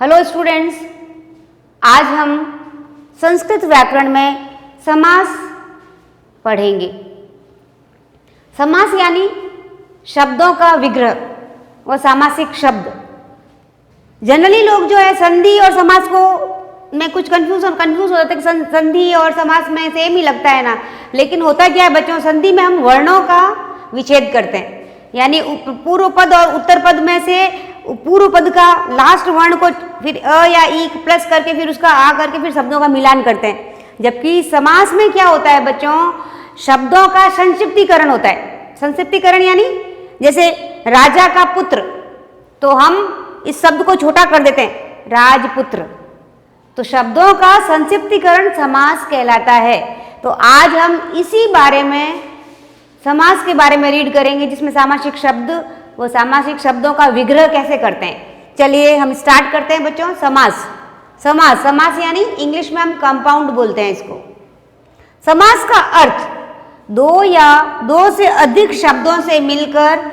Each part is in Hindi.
हेलो स्टूडेंट्स, आज हम संस्कृत व्याकरण में समास पढ़ेंगे। समास यानी शब्दों का विग्रह व सामासिक शब्द। जनरली लोग जो है संधि और समास को में कुछ कंफ्यूज हो जाता है कि संधि और समास में सेम ही लगता है ना, लेकिन होता क्या है बच्चों, संधि में हम वर्णों का विच्छेद करते हैं, यानी पूर्व पद और उत्तर पद में से पूर्व पद का लास्ट वर्ण को फिर अ या ई प्लस करके फिर उसका आ करके फिर शब्दों का मिलान करते हैं। जबकि समास में क्या होता है बच्चों, शब्दों का संक्षिप्तीकरण होता है। संक्षिप्तीकरण यानी जैसे राजा का पुत्र, तो हम इस शब्द को छोटा कर देते हैं राजपुत्र, तो शब्दों का संक्षिप्तीकरण समास कहलाता है। तो आज हम इसी बारे में समास के बारे में रीड करेंगे, जिसमें सामासिक शब्द वो सामासिक शब्दों का विग्रह कैसे करते हैं। चलिए हम स्टार्ट करते हैं बच्चों। समास यानी इंग्लिश में हम कंपाउंड बोलते हैं इसको। समास का अर्थ दो या दो से अधिक शब्दों से मिलकर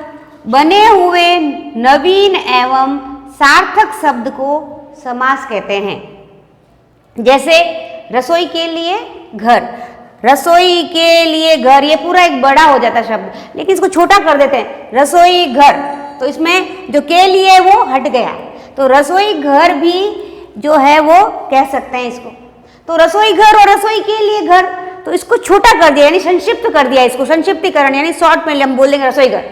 बने हुए नवीन एवं सार्थक शब्द को समास कहते हैं। जैसे रसोई के लिए घर, रसोई के लिए घर, ये पूरा एक बड़ा हो जाता शब्द, लेकिन इसको छोटा कर देते हैं रसोई घर, तो इसमें जो के लिए वो हट गया, तो रसोई घर भी जो है वो कह सकते हैं इसको। तो रसोई घर और रसोई के लिए घर, तो इसको छोटा कर दिया यानी संक्षिप्त कर दिया, इसको संक्षिप्तीकरण यानी शॉर्ट में हम बोलेंगे रसोई घर।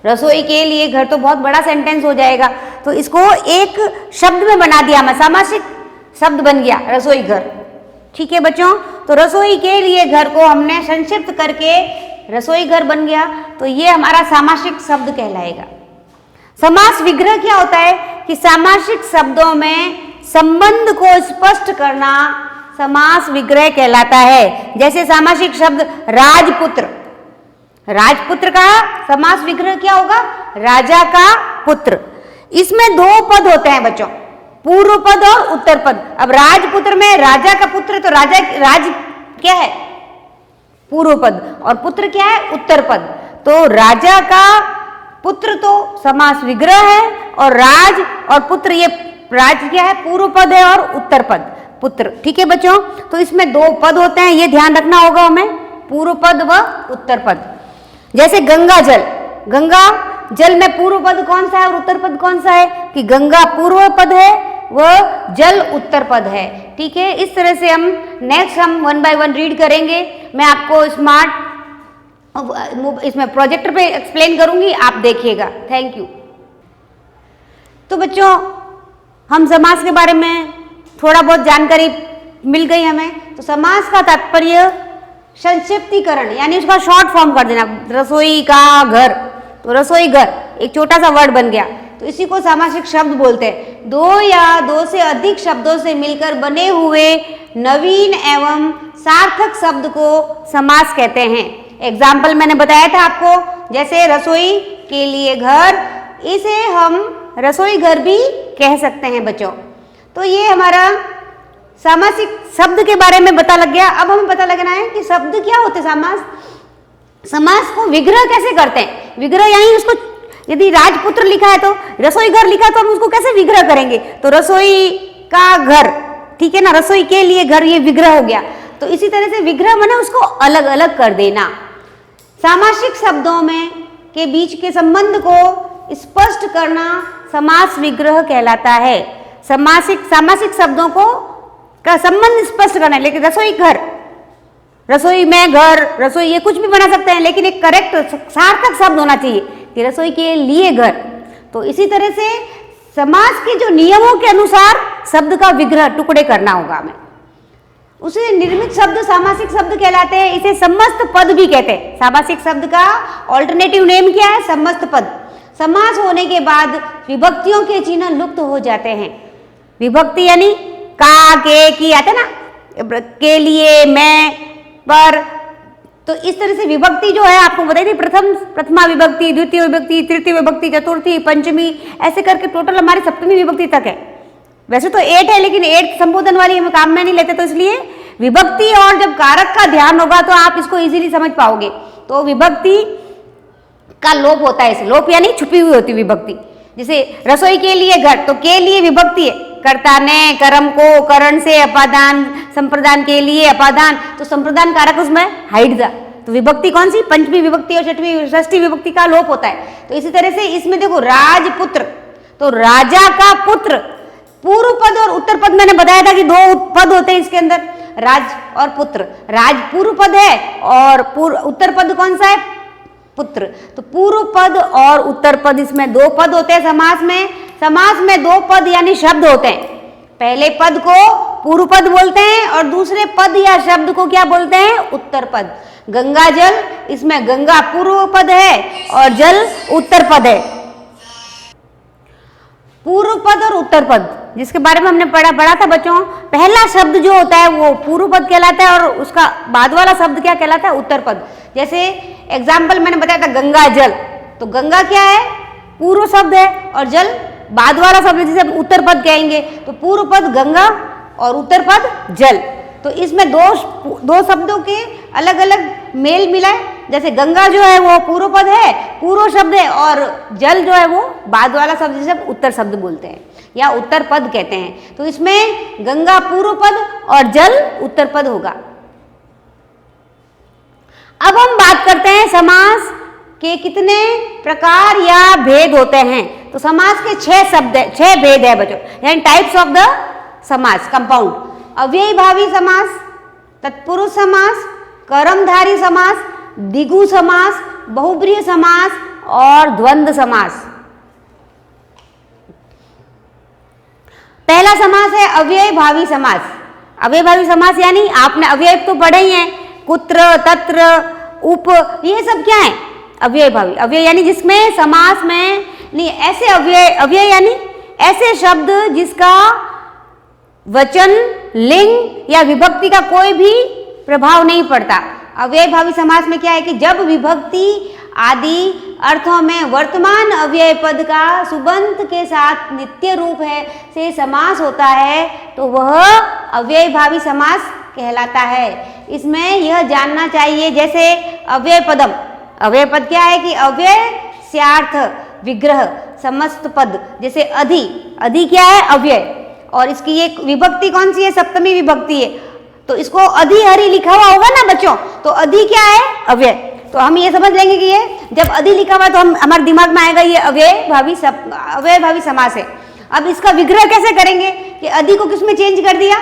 रसोई के लिए घर तो बहुत बड़ा सेंटेंस हो जाएगा, तो इसको एक शब्द में बना दिया, हमें सामासिक शब्द बन गया रसोई घर। ठीक है बच्चों, तो रसोई के लिए घर को हमने संक्षिप्त करके रसोई घर बन गया, तो ये हमारा सामासिक शब्द कहलाएगा। समास विग्रह क्या होता है कि सामासिक शब्दों में संबंध को स्पष्ट करना समास विग्रह कहलाता है। जैसे सामासिक शब्द राजपुत्र, राजपुत्र का समास विग्रह क्या होगा, राजा का पुत्र। इसमें दो पद होते हैं बच्चों, पूर्व पद और उत्तर पद। अब राजपुत्र में राजा का पुत्र, तो राज क्या है, पूर्व पद, और पुत्र क्या है, उत्तर पद। तो राजा का पुत्र तो समास विग्रह है, और राज और पुत्र, ये राज क्या है, पूर्व पद है, और उत्तर पद पुत्र। ठीक है बच्चों, तो इसमें दो पद होते हैं, ये ध्यान रखना होगा हमें, पूर्व पद व उत्तर पद। जैसे गंगा जल, गंगा जल में पूर्व पद कौन सा है और उत्तर पद कौन सा है, कि गंगा पूर्व पद है वह जल उत्तर पद है। ठीक है, इस तरह से हम नेक्स्ट हम 1 by 1 रीड करेंगे। मैं आपको स्मार्ट इसमें प्रोजेक्टर पे एक्सप्लेन करूंगी, आप देखिएगा। Thank you. तो बच्चों, हम समास के बारे में थोड़ा बहुत जानकारी मिल गई हमें। तो समास का तात्पर्य संक्षिप्तीकरण यानी उसका शॉर्ट फॉर्म कर देना। रसोई का घर, तो रसोई घर एक छोटा सा वर्ड बन गया, तो इसी को सामासिक शब्द बोलते हैं। दो या दो से अधिक शब्दों से मिलकर बने हुए नवीन एवं सार्थक शब्द को समास कहते हैं। एग्जाम्पल मैंने बताया था आपको, जैसे रसोई के लिए घर, इसे हम रसोई घर भी कह सकते हैं बच्चों। तो ये हमारा सामासिक शब्द के बारे में पता लग गया। अब हमें पता लगना है कि शब्द क्या होते हैं। समास को विग्रह कैसे करते हैं। विग्रह यानी उसको, यदि राजपुत्र लिखा है तो रसोई घर लिखा है, तो हम उसको कैसे विग्रह करेंगे, तो रसोई का घर, ठीक है ना, रसोई के लिए घर, ये विग्रह हो गया। तो इसी तरह से विग्रह माने उसको अलग अलग कर देना। सामासिक शब्दों में के बीच के संबंध को स्पष्ट करना समास विग्रह कहलाता है। सामासिक शब्दों को का संबंध स्पष्ट करना है। लेकिन रसोई घर, रसोई में घर, रसोई ये कुछ भी बना सकते हैं, लेकिन एक करेक्ट सार्थक शब्द होना चाहिए कि रसोई के लिए घर। तो इसी तरह से समास के जो नियमों के अनुसार शब्द का विग्रह टुकड़े करना होगा हमें। उसे निर्मित शब्द सामासिक शब्द कहलाते हैं। इसे समस्त पद भी कहते हैं। सामासिक शब्द का ऑल्टरनेटिव नेम क्या है, समस्त पद। समास होने के बाद विभक्तियों के चिन्ह लुप्त हो जाते हैं। विभक्ति यानी का, के, की आते ना, के लिए, मैं, पर, तो इस तरह से विभक्ति जो है आपको बताई थी, प्रथमा विभक्ति, द्वितीय विभक्ति, तृतीय विभक्ति, चतुर्थी, पंचमी, ऐसे करके टोटल हमारी सप्तमी विभक्ति तक है। वैसे तो 8 है, लेकिन 8 संबोधन वाली हम काम में नहीं लेते, तो इसलिए विभक्ति और जब कारक का ध्यान होगा तो आप इसको इजीली समझ पाओगे। तो विभक्ति का लोप होता है, लोप यानी छुपी हुई होती विभक्ति। जैसे रसोई के लिए घर, तो के लिए विभक्ति है, कर्ता ने, कर्म को, करण से अपादान, संप्रदान के लिए अपादान, तो संप्रदान कारक उसमें हाइड था। तो विभक्ति कौन सी? पंचमी विभक्ति और छठवीं षष्ठी विभक्ति का लोप होता है। तो इसी तरह से इसमें देखो राजपुत्र, तो राजा का पुत्र, पूर्व पद और उत्तर पद मैंने बताया था कि दो पद होते हैं इसके अंदर, राज और पुत्र। राज पूर्व पद है और उत्तर पद कौन सा है? पुत्र। तो पूर्व पद और उत्तर पद, इसमें दो पद होते हैं समास में। समास में दो पद यानी शब्द होते हैं। पहले पद को पूर्व पद बोलते हैं और दूसरे पद या शब्द को क्या बोलते हैं? उत्तर पद। गंगा जल, इसमें गंगा पूर्व पद है और जल उत्तर पद है। पूर्व पद और उत्तर पद जिसके बारे में हमने पढ़ा था बच्चों, पहला शब्द जो होता है वो पूर्व पद कहलाता है और उसका बाद वाला शब्द क्या कहलाता है? उत्तर पद। जैसे एग्जाम्पल मैंने बताया था गंगा जल, तो गंगा क्या है? पूर्व शब्द है और जल बाद वाला शब्द जिसे हम उत्तर पद कहेंगे। तो पूर्व पद गंगा और उत्तर पद जल। तो इसमें दो शब्दों के अलग अलग मेल मिलाए। जैसे गंगा जो है वो पूर्व पद है, पूर्व शब्द है, और जल जो है वो बाद वाला शब्द जिसे उत्तर शब्द बोलते हैं या उत्तर पद कहते हैं। तो इसमें गंगा पूर्व पद और जल उत्तर पद होगा। अब हम बात करते हैं समास के कितने प्रकार या भेद होते हैं। तो समास के 6 भेद है बच्चों, यानी टाइप्स ऑफ द समास कंपाउंड। अव्ययीभावी समास, तत्पुरुष समास, कर्मधारी समास, द्विगु समास, बहुब्रीहि समास और द्वंद्व समास। पहला समास है अव्ययीभावी समास। अव्ययीभावी समास यानी आपने अव्यय तो पढ़े ही हैं, कुत्र, तत्र, उप, ये सब क्या है? अव्ययीभावी। अव्यय यानी जिसमें समास में नहीं ऐसे अव्यय यानी ऐसे शब्द जिसका वचन, लिंग या विभक्ति का कोई भी प्रभाव नहीं पड़ता। अव्ययीभावी समास में क्या है कि जब विभक्ति आदि अर्थों में वर्तमान अव्यय पद का सुबंत के साथ नित्य रूप है से समास होता है तो वह अव्ययीभावी समास कहलाता है। इसमें यह जानना चाहिए, जैसे अव्यय पदम, अव्यय पद क्या है कि अव्यय, स्यार्थ, विग्रह, समस्त पद। जैसे अधि, अधि क्या है? अव्यय, और इसकी एक विभक्ति कौन सी है? सप्तमी विभक्ति है। तो इसको अधि हरि लिखा हुआ होगा ना बच्चों, तो अधि क्या है? अव्यय। तो हम ये समझ लेंगे कि ये जब अधि लिखा हुआ तो हम हमारे दिमाग में आएगा ये अव्ययभावी समास है। अब इसका विग्रह कैसे करेंगे कि अधि को किसमें चेंज कर दिया?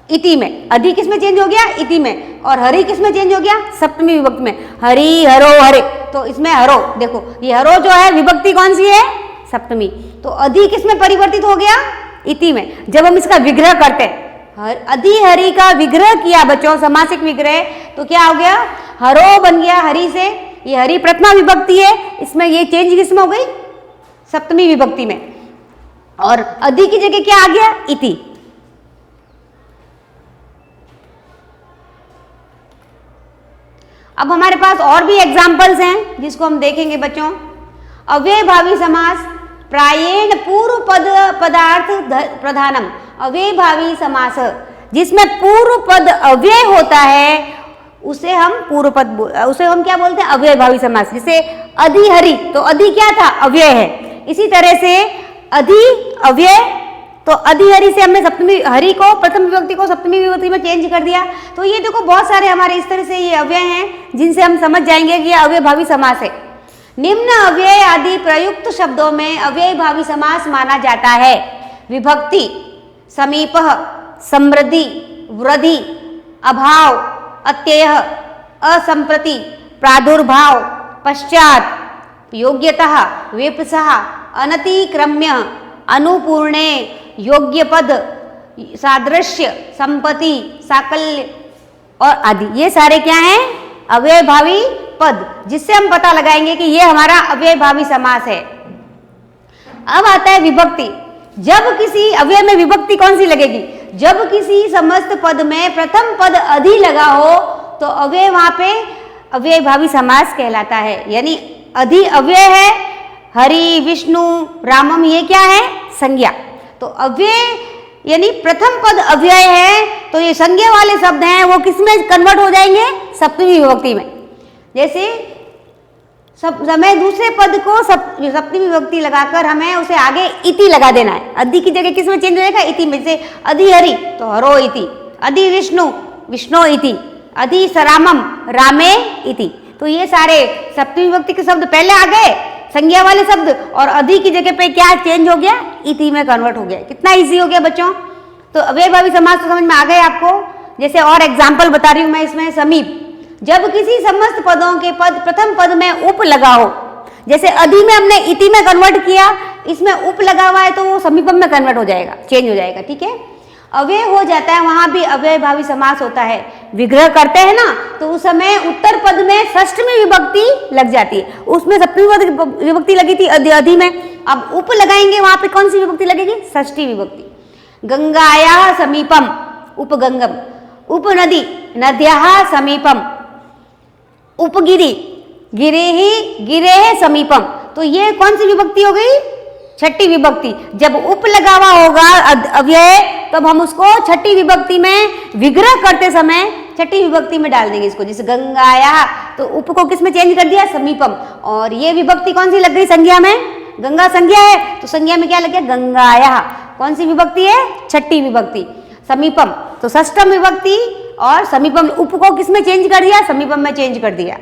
इति में। अधि किसमें चेंज हो गया? इति में। और हरि किसमें चेंज हो गया? सप्तमी विभक्ति में। हरि, हरो, हरे। तो इसमें हरो, देखो ये हरो जो है विभक्ति कौन सी है? सप्तमी। तो अधि किसमें परिवर्तित हो गया? इति में। जब हम इसका विग्रह करते हैं, अधि हरि का विग्रह किया बच्चों, समासिक विग्रह, तो क्या हो गया? हरो बन गया हरि से। ये हरि प्रथमा विभक्ति है, इसमें ये चेंज किसमें हो गई? सप्तमी विभक्ति में। और अधि की जगह क्या आ गया? इति। अब हमारे पास और भी एग्जाम्पल्स हैं जिसको हम देखेंगे बच्चों। अव्ययभावी समास प्रायेण पूर्व पद पदार्थ प्रधानम। अव्ययभावी समास जिसमें पूर्व पद अव्यय होता है उसे हम पूर्व पद, उसे हम क्या बोलते हैं? अव्ययभावी समास। जैसे अधि हरि, तो अधि क्या था? अव्यय है। इसी तरह से अधि अव्यय, तो अधि हरि से हमने सप्तमी, हरि को प्रथम विभक्ति को सप्तमी विभक्ति में चेंज कर दिया। तो ये देखो बहुत सारे हमारे इस तरह से ये अव्यय हैं जिनसे हम समझ जाएंगे कि ये अव्ययभावी समास है। निम्न अव्यय आदि प्रयुक्त शब्दों में अव्ययभावी समास माना जाता है: विभक्ति, समीपः, समृद्धि, वृद्धि, अभाव, अत्ययः, असंप्रति, प्रादुर्भाव, पश्चात, योग्यतः, विप्सः, अनतिक्रम्य, अनुपूर्णे, योग्य पद, सादृश्य, संपत्ति, साकल्य और आदि। ये सारे क्या हैं? अव्ययभावी पद, जिससे हम पता लगाएंगे कि ये हमारा अव्ययभावी समास है। अब आता है विभक्ति। जब किसी अव्यय में विभक्ति कौन सी लगेगी? जब किसी समस्त पद में प्रथम पद अधि लगा हो तो अव्यय वहां पे अव्ययभावी समास कहलाता है। यानी अधि अव्यय है, हरि, विष्णु, रामम ये क्या है? संज्ञा। तो अव्यय यानी प्रथम पद अव्यय है तो ये संज्ञा वाले शब्द हैं वो किसमें कन्वर्ट हो जाएंगे? सप्तमी विभक्ति में। जैसे सब समय दूसरे पद को सप्तमी विभक्ति लगाकर हमें उसे आगे इति लगा देना है। अधि की जगह किस में चेंज हो जाएगा? इति में। से अधि हरि तो हरो इति, अधि विष्णु विष्णु इति, अधि सरामम रामे इति। तो ये सारे सप्तमी विभक्ति के शब्द पहले आ गए, संज्ञा वाले शब्द, और अधि की जगह पे क्या चेंज हो गया? इति में कन्वर्ट हो गया। कितना इजी हो गया बच्चों। तो अव्ययभावी समास तो समझ में आ गए आपको। जैसे और एग्जाम्पल बता रही हूं मैं इसमें। समीप, जब किसी समस्त पदों के पद प्रथम पद में उप लगा हो, जैसे अधि में हमने इति में कन्वर्ट किया, इसमें उप लगा हुआ है तो वो समीपम में कन्वर्ट हो जाएगा, चेंज हो जाएगा। ठीक है, अव्यय हो जाता है, वहां भी अव्ययभावी समास होता है। विग्रह करते हैं ना, तो उस समय उत्तर पद में षष्ठमी विभक्ति लग जाती है, उसमें सप्तमी विभक्ति लगी थी अधि में। अब उप लगाएंगे, वहां पे कौन सी विभक्ति लगेगी? षष्ठी विभक्ति। गंगाया समीपम उपगंगम, उपनदी नद्याः समीपम, उपगिरि गिरेहि गिरेः समीपम। तो ये कौन सी विभक्ति हो गई? छठी विभक्ति। जब उप लगा हुआ होगा अव्यय, तब हम उसको छठी विभक्ति में विग्रह करते समय छठी विभक्ति में डाल देंगे इसको। जैसे गंगाया, तो उप को किस में चेंज कर दिया? समीपम। और ये विभक्ति कौन सी लग गई संज्ञा में? गंगा संज्ञा है, तो संज्ञा में क्या लग गया? गंगाया। कौन सी विभक्ति है? छठी विभक्ति। समीपम तो षष्ठम विभक्ति, और समीपम उप को किस में चेंज कर दिया? समीपम में चेंज कर दिया।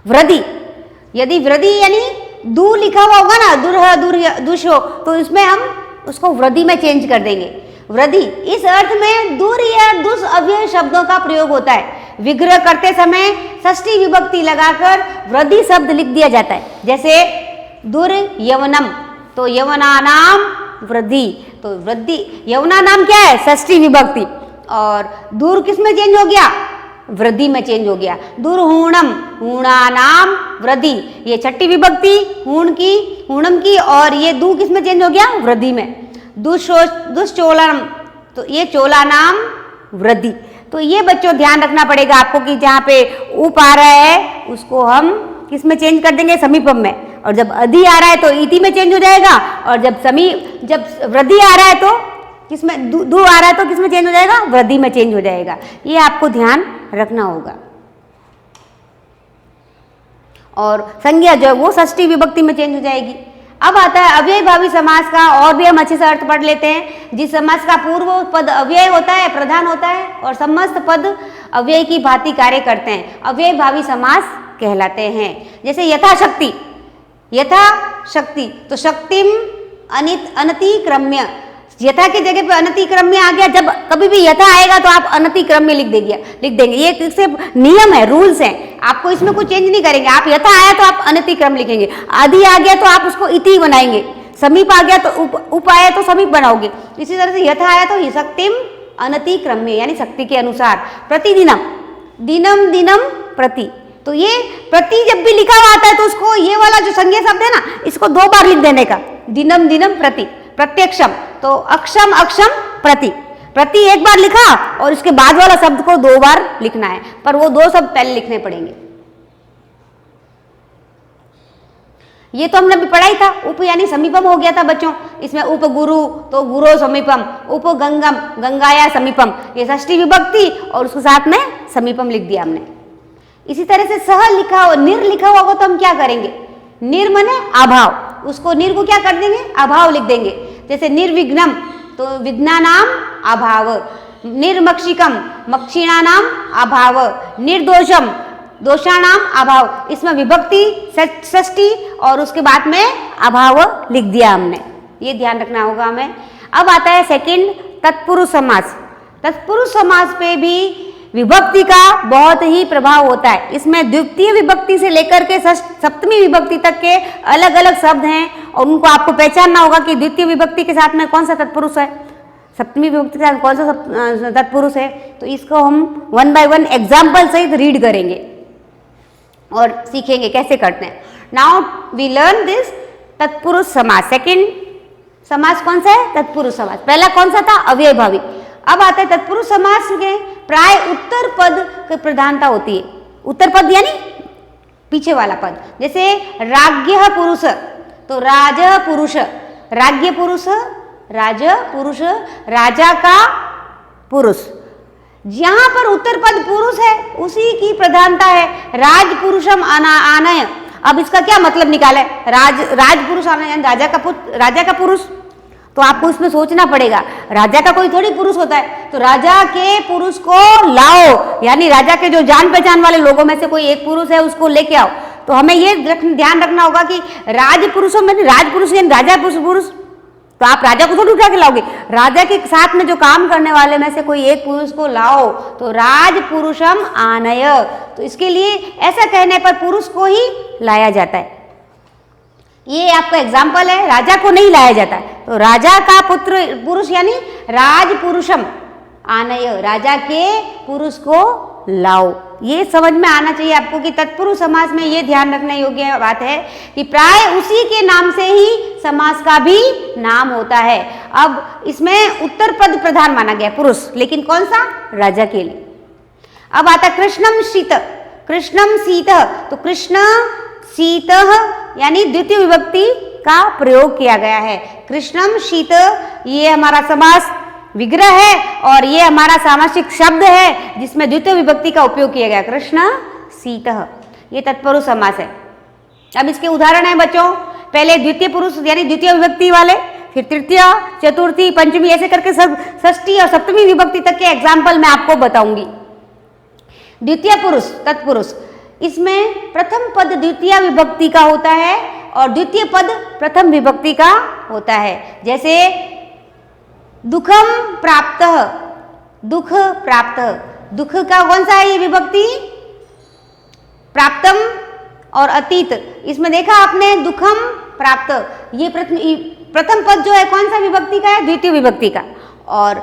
वृद्धि, यदि वृद्धि यानी दू लिखा हुआ होगा ना, दुर्ह दुषो, तो इसमें हम उसको वृद्धि में चेंज कर देंगे। वृद्धि इस अर्थ में दुर या दुस अव्यय शब्दों का प्रयोग होता है। विग्रह करते समय षष्ठी विभक्ति लगाकर वृद्धि शब्द लिख दिया जाता है। जैसे दुर यवनम, तो यवनानाम वृद्धि, तो वृद्धि यवना नाम क्या है? षष्ठी विभक्ति। और दूर किस में चेंज हो गया? वृद्धि में चेंज हो गया। दुर्हूणम, हूणानाम वृद्धि, ये छठी विभक्ति हूण की, हूणम की, और ये दू किस में चेंज हो गया? वृद्धि में। दुश्चोलनम, तो ये चोला नाम वृद्धि। तो ये बच्चों ध्यान रखना पड़ेगा आपको कि जहाँ पे उप आ रहा है उसको हम किस में चेंज कर देंगे? समीपम में। और जब अधि आ रहा है तो इति में चेंज हो जाएगा, और जब वृद्धि आ रहा है तो किसमें? दू आ रहा है तो किसमें चेंज हो जाएगा? वृद्धि में चेंज हो जाएगा। ये आपको ध्यान रखना होगा। और संज्ञा जो है वो षष्ठी विभक्ति में चेंज हो जाएगी। अब आता है अव्ययभावी समास का, और भी हम अच्छे से अर्थ पढ़ लेते हैं। जिस समास का पूर्व पद अव्यय होता है, प्रधान होता है, और समस्त पद अव्यय की भांति कार्य करते हैं, अव्ययभावी समास कहलाते हैं। जैसे यथाशक्ति, यथाशक्ति तो शक्तिम अनतिक्रम्य, यथा की जगह पे अनतिक्रम्य आ गया। जब कभी भी यथा आएगा तो आप अनतिक्रम्य लिख देंगे। ये सिर्फ नियम है, रूल्स हैं, आपको इसमें कुछ चेंज नहीं करेंगे। आप यथा आया तो आप अनतिक्रम लिखेंगे, आदि आ गया तो आप उसको इति बनाएंगे, समीप आ गया तो उप आया तो समीप बनाओगे। इसी तरह से यथा आया तो शक्तिम अनतिक्रम्य यानी शक्ति के अनुसार। प्रतिदिनम, दिनम दिनम प्रति, तो ये प्रति जब भी लिखा हुआ आता है तो उसको ये वाला जो संज्ञा शब्द है ना, इसको 2 बार लिख देने का। दिनम दिनम प्रति। प्रत्यक्षम तो अक्षम अक्षम प्रति, प्रति एक बार लिखा और इसके बाद वाला शब्द को 2 बार लिखना है, पर वो 2 शब्द पहले लिखने पड़ेंगे। ये तो हमने अभी पढ़ा ही था। उप यानी समीपम हो गया था बच्चों। इसमें उप गुरु तो गुरो समीपम, उप गंगम गंगाया समीपम, ये षष्ठी विभक्ति और उसके साथ में समीपम लिख दिया हमने। इसी तरह से सह लिखा हो, निर लिखा हुआ तो हम क्या करेंगे? निर माने अभाव, उसको निर को क्या कर देंगे? अभाव लिख देंगे। जैसे निर्विघ्नम तो विघ्ना नाम अभाव, निर्मक्षिकम मक्षिणा नाम अभाव, निर्दोषम दोषाणाम अभाव। इसमें विभक्ति षष्ठी और उसके बाद में अभाव लिख दिया हमने, ये ध्यान रखना होगा हमें। अब आता है सेकंड तत्पुरुष समास। तत्पुरुष समास पे भी विभक्ति का बहुत ही प्रभाव होता है। इसमें द्वितीय विभक्ति से लेकर के सप्तमी विभक्ति तक के अलग अलग शब्द हैं और उनको आपको पहचानना होगा कि द्वितीय विभक्ति के साथ में कौन सा तत्पुरुष है, सप्तमी विभक्ति के साथ कौन सा तत्पुरुष है। तो इसको हम 1 बाय 1 एग्जाम्पल सहित रीड करेंगे और सीखेंगे कैसे करते हैं। नाउ वी लर्न दिस तत्पुरुष समास। सेकंड समास कौन सा है? तत्पुरुष समास। पहला कौन सा था? अव्ययभावी। अब आता है तत्पुरुष समास में प्राय उत्तर पद की प्रधानता होती है। उत्तर पद यानी पीछे वाला पद। जैसे राज्ञ पुरुष तो राज पुरुष, राज्ञ पुरुष राज पुरुष, राजा का पुरुष। जहां पर उत्तर पद पुरुष है उसी की प्रधानता है। राज पुरुषम आनय, अब इसका क्या मतलब निकाले? राज पुरुष आनय, राजा का पुरुष, तो आपको इसमें सोचना पड़ेगा, राजा का कोई थोड़ी पुरुष होता है, तो राजा के पुरुष को लाओ, यानी राजा के जो जान पहचान वाले लोगों में से कोई एक पुरुष है उसको लेके आओ। तो हमें ये ध्यान रखना होगा कि राज पुरुषों में राज पुरुष यानी राजा पुरुष, तो आप राजा को थोड़ी उठा के लाओगे, राजा के साथ में जो काम करने वाले में से कोई एक पुरुष को लाओ, तो राज पुरुषम आनय। तो इसके लिए ऐसा कहने पर पुरुष को ही लाया जाता है। ये आपका एग्जाम्पल है, राजा को नहीं लाया जाता है, तो राजा का पुत्र पुरुष यानी राज पुरुषम आनय, राजा के पुरुष को लाओ। ये समझ में आना चाहिए आपको कि तत्पुरुष समास में ये ध्यान रखने योग्य बात है कि प्राय उसी के नाम से ही समास का भी नाम होता है। अब इसमें उत्तर पद प्रधान माना गया पुरुष, लेकिन कौन सा? राजा के लिए। अब आता कृष्णम शीत, कृष्णम शीत, तो कृष्ण शीत यानी द्वितीय विभक्ति का प्रयोग किया गया है। कृष्णम शीत ये हमारा समास विग्रह है और ये हमारा सामासिक शब्द है जिसमें द्वितीय विभक्ति का उपयोग किया गया। कृष्ण सीतः, ये तत्पुरुष समास है। अब इसके उदाहरण हैं बच्चों, पहले द्वितीय पुरुष यानी द्वितीय विभक्ति वाले, फिर तृतीय, चतुर्थी, पंचमी, ऐसे करके सब षष्ठी और सप्तमी विभक्ति तक के एग्जाम्पल मैं आपको बताऊंगी। द्वितीय पुरुष तत्पुरुष, इसमें प्रथम पद द्वितीय विभक्ति का होता है और द्वितीय पद प्रथम विभक्ति का होता है। जैसे दुखम प्राप्त, दुख प्राप्त, दुख का कौन सा है ये विभक्ति? प्राप्तम और अतीत, इसमें देखा आपने दुखम प्राप्त, ये प्रथम पद जो है कौन सा विभक्ति का है? द्वितीय विभक्ति का। और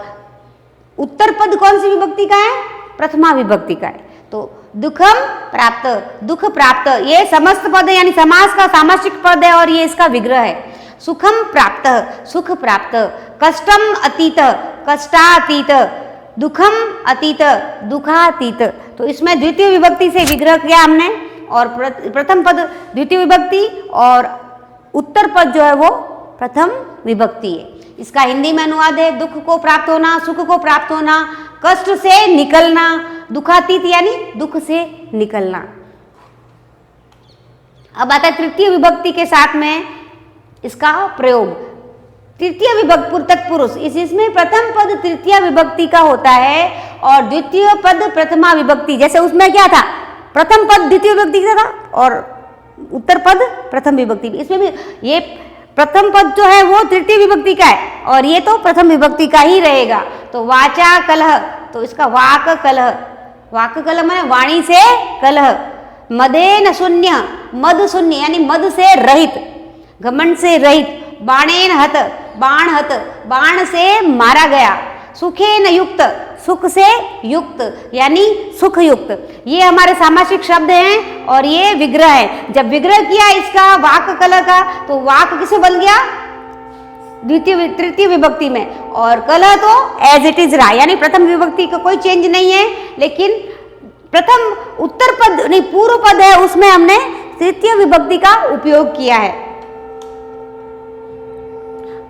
उत्तर पद कौन सी विभक्ति का है? प्रथमा विभक्ति का है। तो दुखम प्राप्त, दुख प्राप्त, ये समस्त पद है यानी समास का सामासिक पद है और ये इसका विग्रह है। सुखम प्राप्त, सुख प्राप्त, कष्टम अतीत, कष्टातीत, दुखम अतीत, दुखातीत। तो इसमें द्वितीय विभक्ति से विग्रह किया हमने और प्रथम पद द्वितीय विभक्ति और उत्तर पद जो है वो प्रथम विभक्ति है। इसका हिंदी में अनुवाद है दुख को प्राप्त होना, सुख को प्राप्त होना, कष्ट से निकलना, दुखातीत यानी दुख से निकलना। अब आता है तृतीय विभक्ति के साथ में इसका प्रयोग। तृतीय विभक्ति तत्पुरुष, इसमें प्रथम पद तृतीय विभक्ति का होता है और द्वितीय पद प्रथमा विभक्ति। जैसे उसमें क्या था? प्रथम पद द्वितीय विभक्ति का था और उत्तर पद प्रथम विभक्ति। इसमें भी ये प्रथम पद जो है वो तृतीय विभक्ति का है और ये तो प्रथम विभक्ति का ही रहेगा। तो वाचा कलह, तो इसका वाक कलह, वाक कलह माने वाणी से कलह। मदेन शून्य, मद शून्य यानी मद से रहित, घमंड से रहित। बाणेन हत, बाण हत, बाण से मारा गया। सुखेन युक्त, सुख से युक्त यानी सुख युक्त। ये हमारे सामासिक शब्द हैं और ये विग्रह है। जब विग्रह किया इसका वाक कलह का, तो वाक किसे बन गया? द्वितीय तृतीय विभक्ति में, और कलह तो एज इट इज रहा, यानी प्रथम विभक्ति का कोई चेंज नहीं है, लेकिन प्रथम उत्तर पद नहीं पूर्व पद है उसमें हमने तृतीय विभक्ति का उपयोग किया है।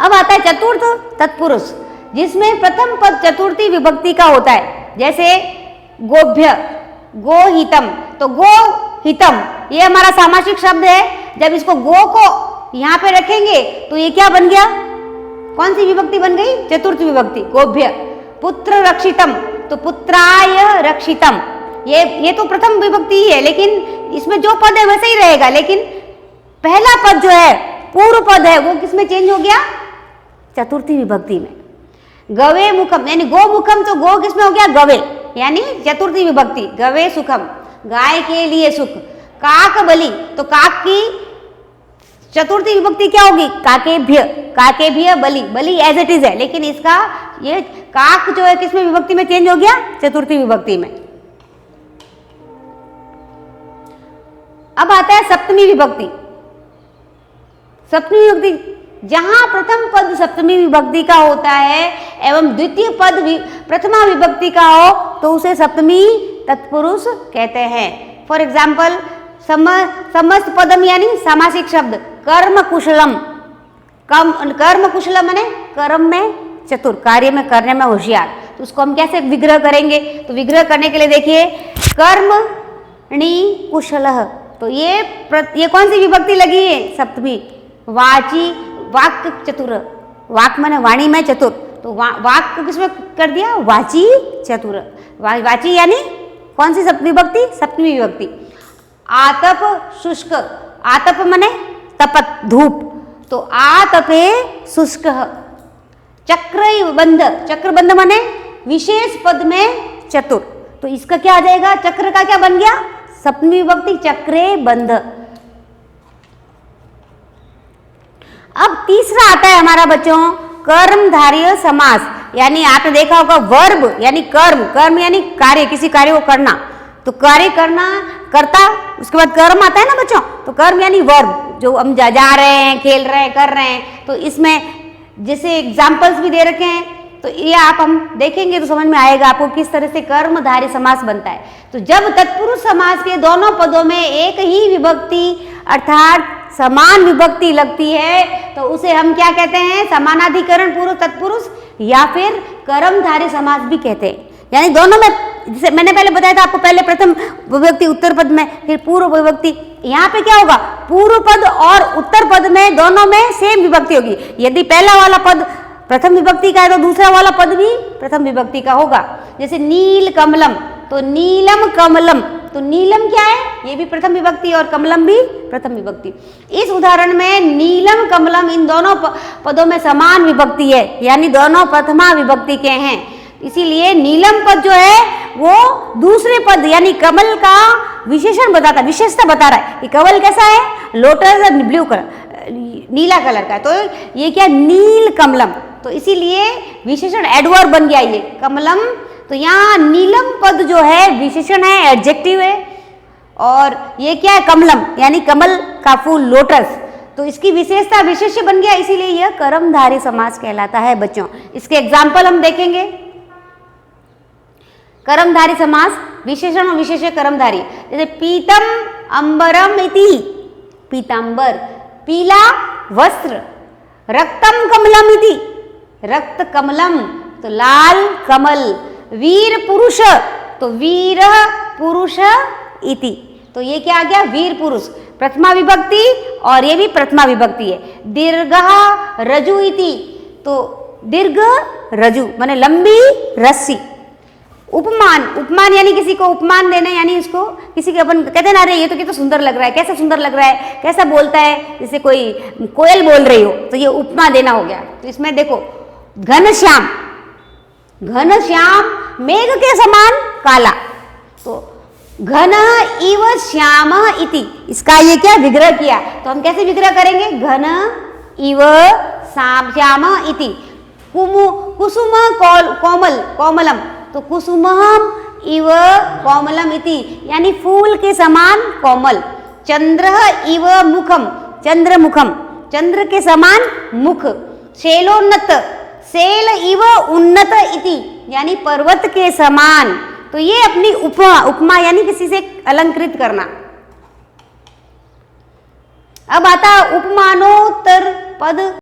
अब आता है चतुर्थ तत्पुरुष, जिसमें प्रथम पद चतुर्थी विभक्ति का होता है। जैसे गोभ्य, गोहितम, तो गोहितम ये हमारा सामासिक शब्द है। जब इसको गो को यहाँ पे रखेंगे तो ये क्या बन गया? कौन सी विभक्ति बन गई? चतुर्थ विभक्ति, गोभ्य। पुत्र रक्षितम, तो पुत्राय रक्षितम, ये तो प्रथम विभक्ति ही है, लेकिन इसमें जो पद है वैसे ही रहेगा, लेकिन पहला पद जो है पूर्व पद है वो किसमें चेंज हो गया? चतुर्थी विभक्ति में। गवे मुखम यानी गो मुखम, तो गो किसमें हो गया? गवे यानी चतुर्थी विभक्ति, गवे सुखम, गाय के लिए सुख। काक बलि, तो काक की चतुर्थी विभक्ति क्या होगी? काकेभ्य, काकेभ्य बलि, बलि एज इट इज है, लेकिन इसका ये काक जो है किसमें विभक्ति में चेंज हो गया? चतुर्थी विभक्ति में। अब आता है सप्तमी विभक्ति। सप्तमी विभक्ति जहां प्रथम पद सप्तमी विभक्ति का होता है एवं द्वितीय पद प्रथमा विभक्ति का हो तो उसे सप्तमी तत्पुरुष कहते हैं। फॉर एग्जाम्पल समस्त पदम यानी सामासिक शब्द, कर्म कुशलम, कर्म कुशलम माने कर्म में चतुर, कार्य में करने में होशियार। तो उसको हम कैसे विग्रह करेंगे? तो विग्रह करने के लिए देखिए, कर्मणि कुशलः, तो ये कौन सी विभक्ति लगी है? सप्तमी। वाची, वाक् चतुर, वाक माने वाणी में चतुर, तो वाक को किसमें कर दिया? वाची चतुर। वाची यानी कौन सी विभक्ति? सप्तमी विभक्ति। आतप शुष्क, आतप माने तपत, धूप, तो आतपे शुष्क। चक्रबंध, चक्रबंध माने विशेष पद में चतुर, तो इसका क्या आ जाएगा? चक्र का क्या बन गया? सप्तमी विभक्ति, चक्रे बंध। अब तीसरा आता है हमारा बच्चों कर्मधारय समास, यानी आपने देखा होगा वर्ब यानी कर्म, कर्म यानी कार्य, किसी कार्य को करना, तो कार्य करना, करता, उसके बाद कर्म आता है ना बच्चों, तो कर्म यानी वर्ब, जो हम जा रहे हैं, खेल रहे हैं, कर रहे हैं, तो इसमें जैसे एग्जाम्पल्स भी दे रखे हैं, तो ये आप हम देखेंगे तो समझ में आएगा आपको किस तरह से कर्मधारय समास बनता है। तो जब तत्पुरुष समास के दोनों पदों में एक ही विभक्ति अर्थात समान विभक्ति लगती है, तो उसे हम क्या कहते हैं? समानाधिकरण पूर्व तत्पुरुष या फिर कर्मधारय समास भी कहते हैं। यानी दोनों में, जैसे मैंने पहले बताया था आपको, पहले प्रथम विभक्ति उत्तर पद में, फिर पूर्व विभक्ति। यहाँ पे क्या होगा? पूर्व पद और उत्तर पद में दोनों में सेम विभक्ति होगी। यदि पहला वाला पद प्रथम विभक्ति का है तो दूसरा वाला पद भी प्रथम विभक्ति का होगा। जैसे नील कमलम, तो नीलम कमलम, तो नीलम क्या है? ये भी प्रथम विभक्ति और कमलम भी प्रथम विभक्ति। इस उदाहरण में नीलम कमलम इन दोनों पदों में समान विभक्ति है, यानी दोनों प्रथमा विभक्ति के हैं। इसीलिए नीलम पद जो है वो दूसरे पद यानी कमल का विशेषण बताता, विशेषता बता रहा है कि कमल कैसा है? लोटस ब्लू कलर, नीला कलर का है, तो ये क्या? नील कमलम, तो इसीलिए विशेषण एडवर्ब बन गया ये कमलम। तो यहाँ नीलम पद जो है विशेषण है, एडजेक्टिव है, और ये क्या है? कमलम यानी कमल का फूल, लोटस, तो इसकी विशेषता विशेष्य बन गया, इसीलिए यह कर्मधारय समास कहलाता है बच्चों। इसके एग्जाम्पल हम देखेंगे। कर्मधारय समास, विशेषण और विशेष्य कर्मधारय, जैसे पीतम अंबरम इति, पीतांबर, पीला वस्त्र, रक्तम कमलम इति, रक्त कमलम, तो लाल कमल, वीर पुरुष, तो वीर पुरुष इति, तो ये क्या आ गया? वीर पुरुष, प्रथमा विभक्ति, और ये भी प्रथमा विभक्ति है। दीर्घ रजु इति, तो दीर्घ रजु माने लंबी रस्सी। उपमान, उपमान यानी किसी को उपमान देना, यानी उसको किसी के अपन कहते ना, अरे ये तो कितना सुंदर लग रहा है, कैसा सुंदर लग रहा है, कैसा बोलता है, जैसे कोई कोयल बोल रही हो, तो ये उपमा देना हो गया। तो इसमें देखो घनश्याम, घनश्याम मेघ के समान काला, तो घन इव श्याम इति, इसका ये क्या? विग्रह किया। तो हम कैसे विग्रह करेंगे? घन इव श्याम इति। कुसुम कोमल, कोमलम, तो कुसुमहम इव कोमलम इति, यानी फूल के समान कोमल। चंद्र इव मुखम, चंद्रमुखम, चंद्र के समान मुख। शैलोन्नत, शैल इव उन्नत इति, यानी पर्वत के समान। तो ये अपनी उपमा, उपमा यानी किसी से अलंकृत करना। अब आता उपमानोत्तर पद।